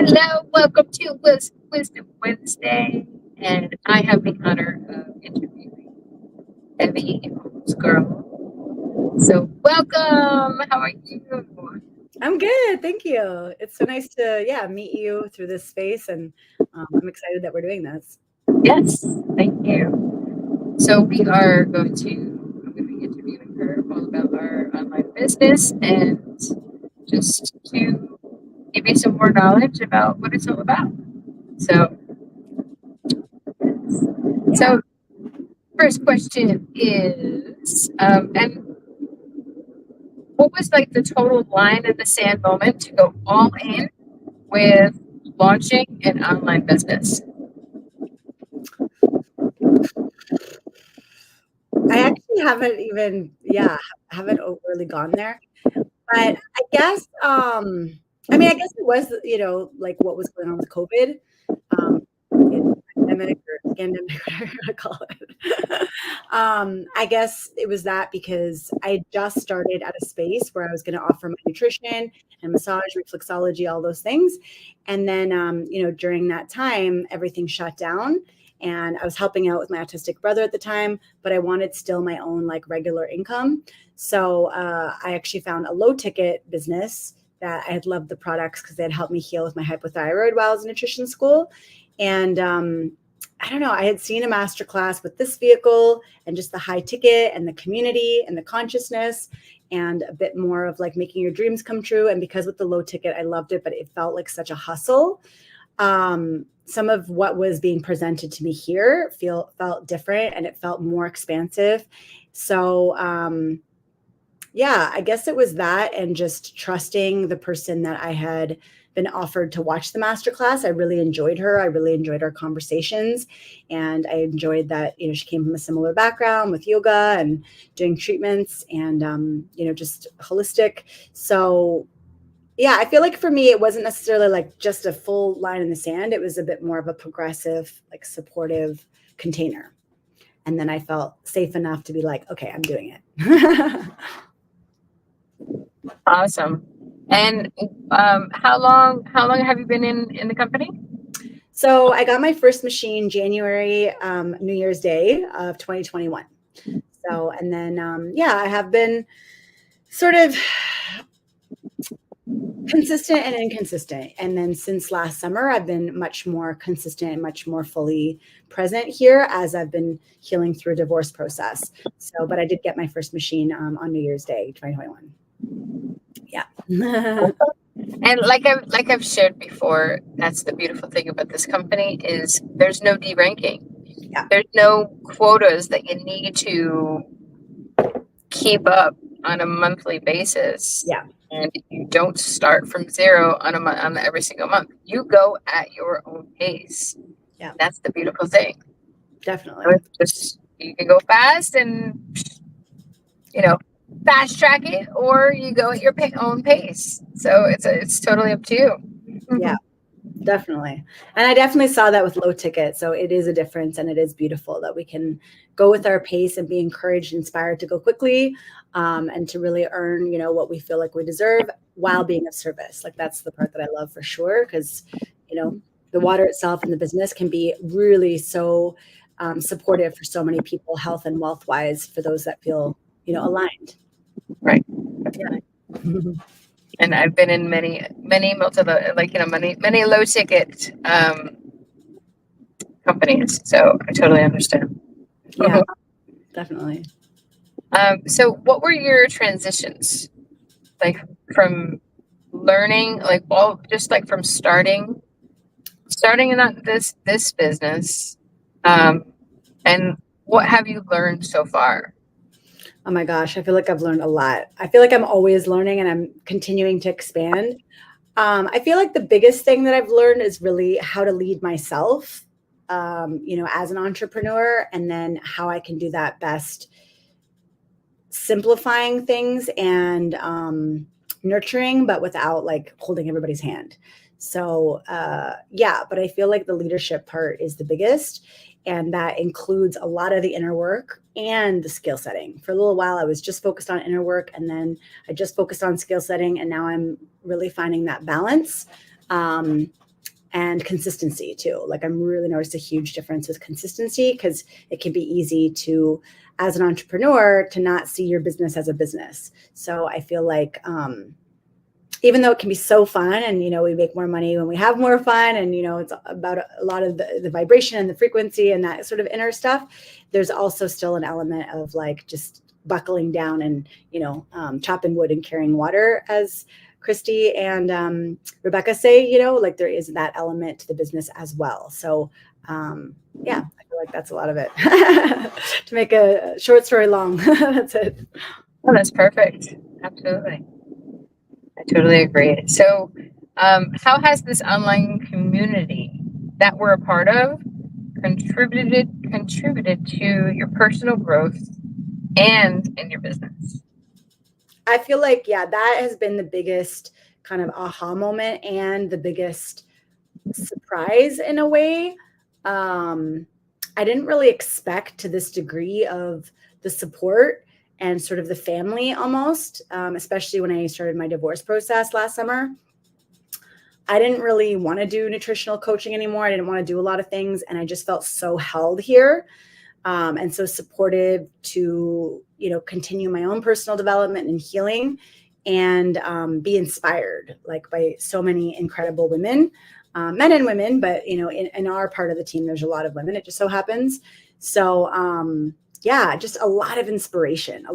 Hello, welcome to Wisdom Wednesday, and I have the honor of interviewing Evi Omsgirl. So, welcome. How are you? I'm good, thank you. It's so nice to meet you through this space, and I'm excited that we're doing this. Yes, thank you. So, we are going to. I'm going to be interviewing her all about our online business and just to give you some more knowledge about what it's all about. So, so first question is, and what was like the total line in the sand moment to go all in with launching an online business? I actually haven't overly gone there, but I guess I guess it was like what was going on with COVID, pandemic or scandemic, whatever you want to call it. I guess it was that because I just started at a space where I was going to offer my nutrition and massage, reflexology, all those things. And then, during that time, everything shut down. And I was helping out with my autistic brother at the time, but I wanted still my own like regular income. So I actually found a low ticket business that I had loved the products because they had helped me heal with my hypothyroid while I was in nutrition school. And I don't know, I had seen a masterclass with this vehicle and just the high ticket and the community and the consciousness and a bit more of like making your dreams come true. And because with the low ticket, I loved it, but it felt like such a hustle. Some of what was being presented to me here felt different and it felt more expansive. So I guess it was that and just trusting the person that I had been offered to watch the masterclass. I really enjoyed her. I really enjoyed our conversations. And I enjoyed that, she came from a similar background with yoga and doing treatments and, just holistic. So I feel like for me, it wasn't necessarily like just a full line in the sand. It was a bit more of a progressive, like supportive container. And then I felt safe enough to be like, okay, I'm doing it. Awesome. And how long have you been in the company? So I got my first machine January, New Year's Day of 2021. So, and then, I have been sort of consistent and inconsistent. And then since last summer, I've been much more consistent and much more fully present here as I've been healing through a divorce process. So, but I did get my first machine on New Year's Day, 2021. Yeah. And like I've shared before, that's the beautiful thing about this company is there's no deranking. Yeah. There's no quotas that you need to keep up on a monthly basis. Yeah. And you don't start from zero on every single month. You go at your own pace. Yeah. That's the beautiful thing. Definitely. So it's just you can go fast and fast track it, or you go at your own pace. So it's totally up to you. Yeah, definitely. And I definitely saw that with low ticket. So it is a difference and it is beautiful that we can go with our pace and be encouraged, inspired to go quickly and to really earn, what we feel like we deserve while being of service. Like that's the part that I love for sure. Because, the water itself and the business can be really so supportive for so many people, health and wealth wise, for those that feel, aligned. Right. Yeah. And I've been in many many low ticket companies, so I totally understand. Yeah, definitely. So what were your transitions like from learning, from starting in this business, and what have you learned so far? Oh my gosh, I feel like I've learned a lot. I feel like I'm always learning and I'm continuing to expand. I feel like the biggest thing that I've learned is really how to lead myself, as an entrepreneur, and then how I can do that best, simplifying things and nurturing, but without like holding everybody's hand. So, but I feel like the leadership part is the biggest. And that includes a lot of the inner work and the skill setting. For a little while, I was just focused on inner work and then I just focused on skill setting. And now I'm really finding that balance. and consistency too. Like I'm really noticed a huge difference with consistency, because it can be easy to, as an entrepreneur, to not see your business as a business. So I feel like, even though it can be so fun, and, we make more money when we have more fun, and, it's about a lot of the vibration and the frequency and that sort of inner stuff, there's also still an element of like just buckling down and, chopping wood and carrying water, as Christy and Rebecca say, like there is that element to the business as well. So, yeah, I feel like that's a lot of it. To make a short story long, that's it. Oh, that's perfect. Absolutely. I totally agree. So, how has this online community that we're a part of contributed to your personal growth and in your business? I feel like, yeah, that has been the biggest kind of aha moment and the biggest surprise in a way. I didn't really expect to this degree of the support and sort of the family almost, especially when I started my divorce process last summer. I didn't really want to do nutritional coaching anymore. I didn't want to do a lot of things, and I just felt so held here. And so supportive to, continue my own personal development and healing, and be inspired like by so many incredible women, men and women, but, in our part of the team, there's a lot of women. It just so happens. So, yeah, just a lot of inspiration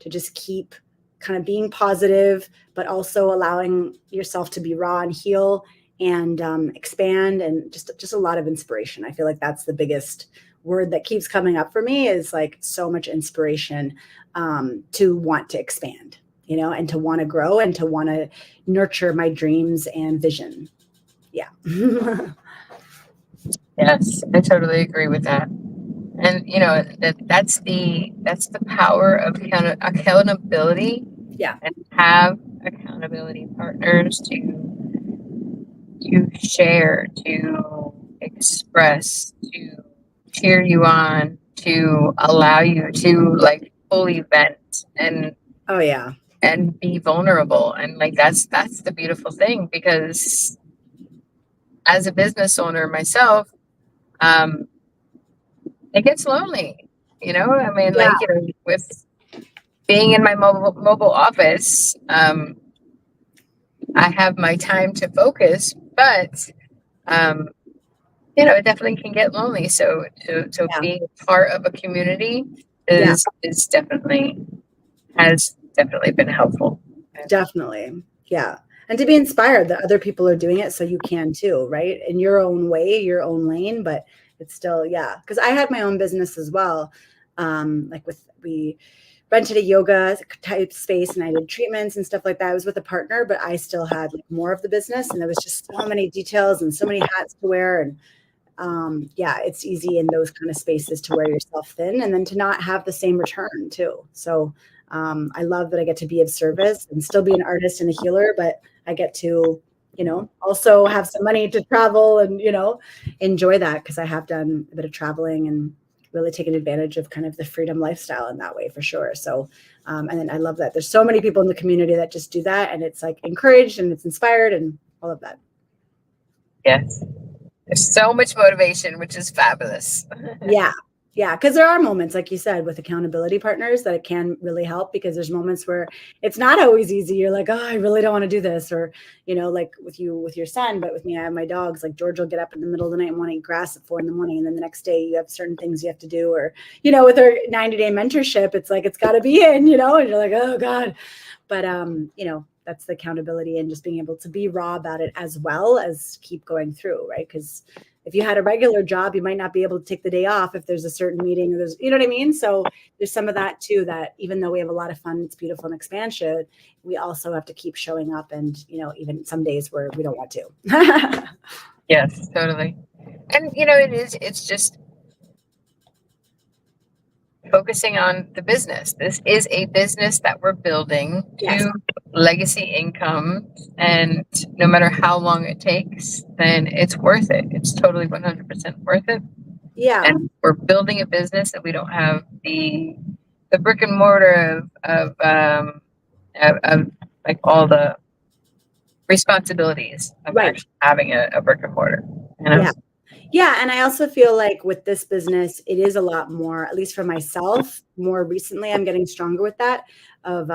to just keep kind of being positive, but also allowing yourself to be raw and heal and expand, and just a lot of inspiration. I feel like that's the biggest word that keeps coming up for me, is like so much inspiration to want to expand, and to want to grow and to want to nurture my dreams and vision. Yeah. Yes, I totally agree with that. And that's the power of accountability. Yeah. And have accountability partners to share, to express, to cheer you on, to allow you to like fully vent and Oh yeah. and be vulnerable. And like that's the beautiful thing, because as a business owner myself, it gets lonely. I mean, Yeah. like, with being in my mobile office, I have my time to focus, but it definitely can get lonely. So Yeah. being part of a community Yeah. has definitely been helpful. Definitely. Yeah. And to be inspired that other people are doing it, so you can too, right? In your own way, your own lane, but it's still, yeah. Because I had my own business as well. We rented a yoga type space, and I did treatments and stuff like that. I was with a partner, but I still had like more of the business, and there was just so many details and so many hats to wear. And yeah, it's easy in those kind of spaces to wear yourself thin, and then to not have the same return too. So I love that I get to be of service and still be an artist and a healer, but I get to, also have some money to travel and, enjoy that, because I have done a bit of traveling and really taken advantage of kind of the freedom lifestyle in that way, for sure. So, and then I love that there's so many people in the community that just do that, and it's like encouraged and it's inspired and all of that. Yes. There's so much motivation, which is fabulous. Yeah. Yeah. Because there are moments, like you said, with accountability partners that it can really help, because there's moments where it's not always easy. You're like, oh, I really don't want to do this. Or, like with your son, but with me, I have my dogs. Like George will get up in the middle of the night and want to eat grass at 4 a.m. And then the next day you have certain things you have to do. Or, with our 90-day mentorship, it's like, it's got to be in, and you're like, oh God. But, that's the accountability, and just being able to be raw about it as well as keep going through, right? Because if you had a regular job, you might not be able to take the day off if there's a certain meeting, or there's, you know what I mean? So there's some of that too, that even though we have a lot of fun, it's beautiful and expansion, we also have to keep showing up, and, even some days where we don't want to. Yes, totally. And, it's just focusing on the business. This is a business that we're building Yes. to legacy income, and no matter how long it takes, then it's worth it. It's totally 100% worth it. Yeah. And we're building a business that we don't have the brick and mortar of like all the responsibilities of Right. actually having a brick and mortar. You know? Yeah. Yeah. And I also feel like with this business, it is a lot more, at least for myself, more recently, I'm getting stronger with that of,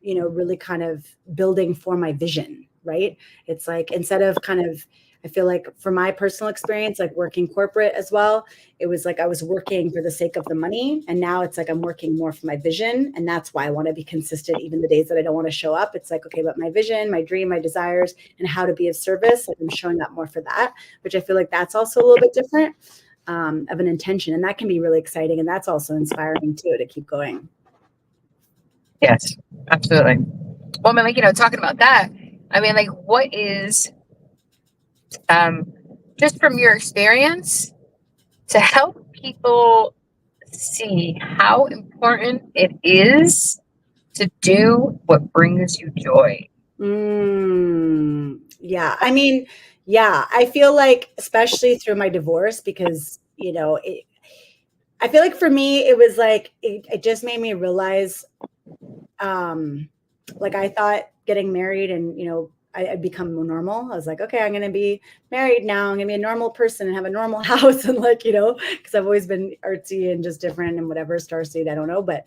really kind of building for my vision, right? It's like, instead of kind of, I feel like for my personal experience, like working corporate as well, it was like I was working for the sake of the money. And now it's like I'm working more for my vision. And that's why I want to be consistent, even the days that I don't want to show up. It's like, okay, but my vision, my dream, my desires, and how to be of service, like I'm showing up more for that, which I feel like that's also a little bit different of an intention. And that can be really exciting. And that's also inspiring too, to keep going. Yes, absolutely. Well, I mean, like, talking about that, I mean, like, what is, just from your experience, to help people see how important it is to do what brings you joy? Yeah. I mean, yeah, I feel like, especially through my divorce, because, I feel like for me, it was like, it just made me realize, like I thought getting married and, I'd become more normal. I was like, okay, I'm going to be married now. I'm going to be a normal person and have a normal house. And like, because I've always been artsy and just different and whatever, starseed, I don't know. But,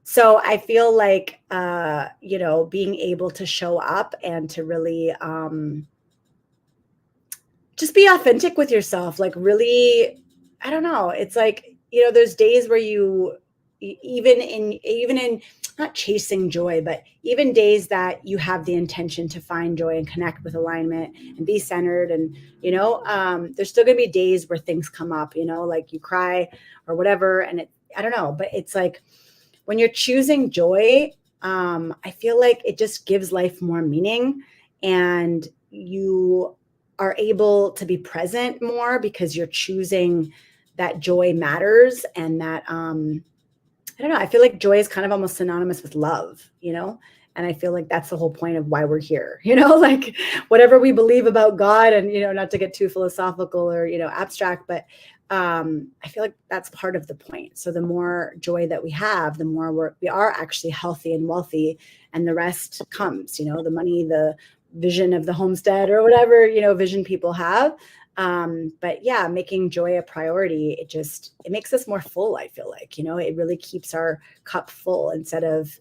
so I feel like, being able to show up and to really, just be authentic with yourself, like really, I don't know. It's like, there's days where even in not chasing joy, but even days that you have the intention to find joy and connect with alignment and be centered. And, there's still gonna be days where things come up, like you cry or whatever. And I don't know, but it's like when you're choosing joy, I feel like it just gives life more meaning, and you are able to be present more because you're choosing that joy matters. And that, I don't know, I feel like joy is kind of almost synonymous with love, and I feel like that's the whole point of why we're here, like whatever we believe about God, and, not to get too philosophical or, abstract, but I feel like that's part of the point. So the more joy that we have, the more we are actually healthy and wealthy, and the rest comes, the money, the vision of the homestead or whatever, vision people have. But yeah, making joy a priority, it makes us more full. I feel like, it really keeps our cup full instead of,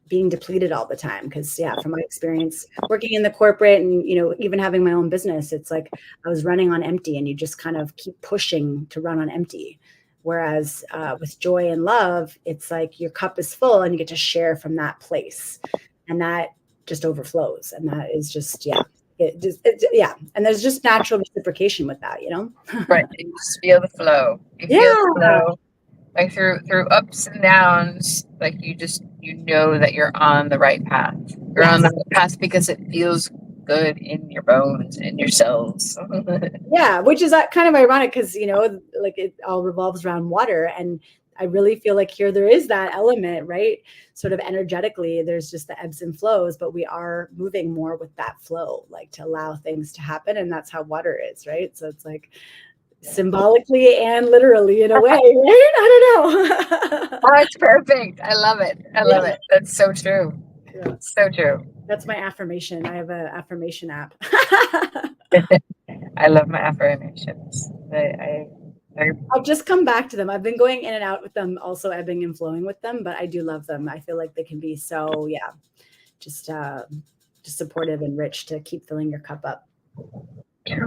being depleted all the time. Cause yeah, from my experience working in the corporate and, even having my own business, it's like I was running on empty, and you just kind of keep pushing to run on empty. Whereas with joy and love, it's like your cup is full and you get to share from that place, and that just overflows. And that is just, yeah. Yeah. And there's just natural reciprocation with that, Right. You just feel the flow. You feel the Yeah. flow. Like through ups and downs, like you know that you're on the right path. You're on the Yes. right path because it feels good in your bones, in your cells. Yeah, which is kind of ironic because, like it all revolves around water. And I really feel like here there is that element, right? Sort of energetically, there's just the ebbs and flows, but we are moving more with that flow, like to allow things to happen. And that's how water is, right? So it's like symbolically and literally in a way, right? I don't know. Oh, it's perfect. I love it. I love it. That's so true. Yeah. So true. That's my affirmation. I have an affirmation app. I love my affirmations. I'll just come back to them. I've been going in and out with them, also ebbing and flowing with them, but I do love them. I feel like they can be so, yeah, just supportive and rich to keep filling your cup up.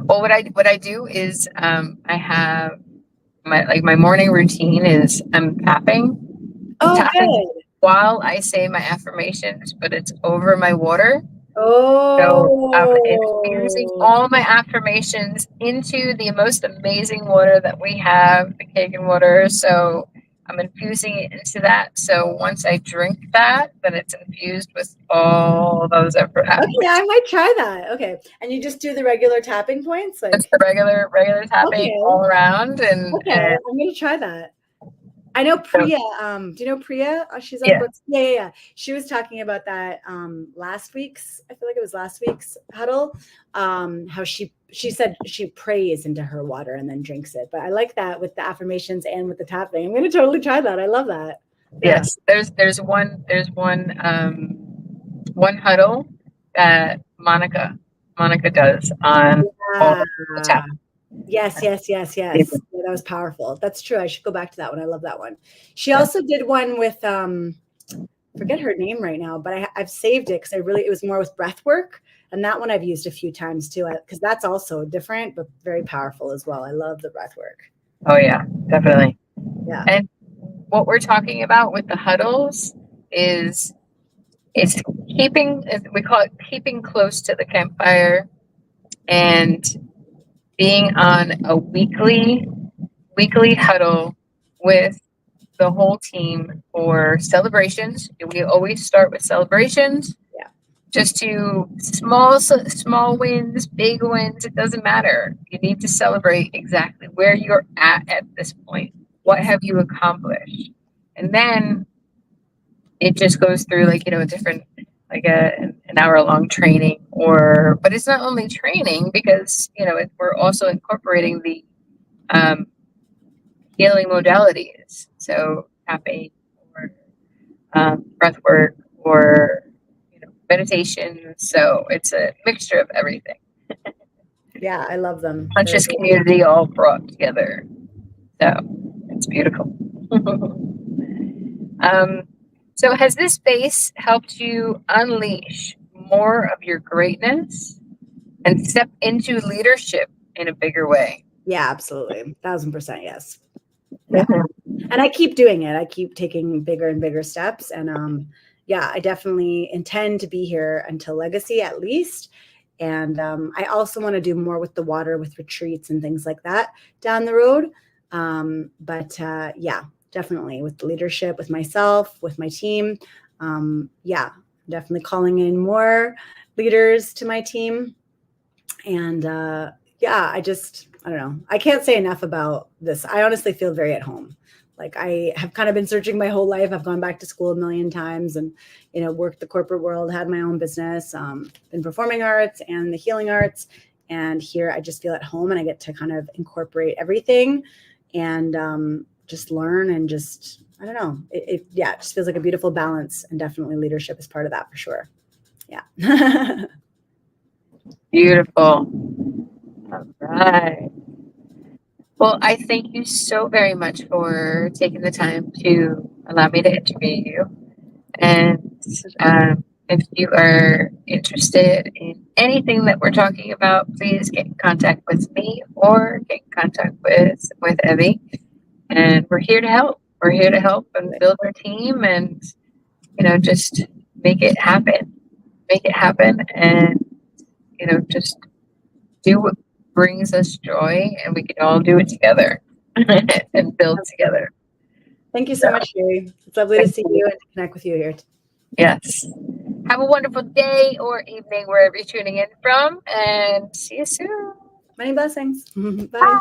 Well, what I do is I have my morning routine is I'm tapping. Oh, Tapping good. while I say my affirmations, but it's over my water. So I'm infusing Oh, all my affirmations into the most amazing water that we have, the Kagan water. So I'm infusing it into that. So once I drink that, then it's infused with all those affirmations. okay. I might try that. Okay. And you just do the regular tapping points? It's Like, the regular tapping okay. all around. Okay. I'm going to try that. I know Priya. Do you know Priya? She's on yeah. Brooks. Yeah. She was talking about that last week's. I feel like it was last week's huddle. How she said she prays into her water and then drinks it. But I like that with the affirmations and with the tapping. I'm going to totally try that. I love that. Yes. There's one one huddle that Monica does on all the Yeah. time. Yes. Yeah, that was powerful. That's true. I should go back to that one. I love that one. She also did one with forget her name right now, but I've saved it because it was more with breath work. And that one I've used a few times too, because that's also different, but very powerful as well. I love the breath work. Oh yeah, definitely. Yeah. And what we're talking about with the huddles is it's keeping, we call it keeping close to the campfire and being on a weekly huddle with the whole team for celebrations. We always start with celebrations. Yeah. Just to small wins, big wins, it doesn't matter. You need to celebrate exactly where you're at this point. What have you accomplished? And then it just goes through like, a different, like an hour-long training, but it's not only training because, we're also incorporating the healing modalities. So tapping or breath work or meditation. So it's a mixture of everything. Yeah, I love them. Conscious community all brought together. So it's beautiful. So has this space helped you unleash more of your greatness and step into leadership in a bigger way? Yeah, absolutely. 1000% yes. Yeah. And I keep doing it. I keep taking bigger and bigger steps. And yeah, I definitely intend to be here until legacy at least. And I also want to do more with the water, with retreats and things like that down the road. But yeah, definitely with the leadership, with myself, with my team. Yeah, definitely calling in more leaders to my team. And yeah, I don't know. I can't say enough about this. I honestly feel very at home. Like I have kind of been searching my whole life. I've gone back to school a million times and, worked the corporate world, had my own business, in performing arts and the healing arts. And here I just feel at home and I get to kind of incorporate everything and just learn and just, I don't know. It just feels like a beautiful balance, and definitely leadership is part of that for sure. Yeah. Beautiful. All right. Well, I thank you so very much for taking the time to allow me to interview you. And if you are interested in anything that we're talking about, please get in contact with me or get in contact with Evi. And we're here to help. We're here to help and build our team and, just make it happen. Make it happen and, just do what brings us joy, and we can all do it together and build together. Thank you so much, Sherry. It's lovely to see you and to connect with you here. Yes. Have a wonderful day or evening wherever you're tuning in from, and see you soon. Many blessings. Bye.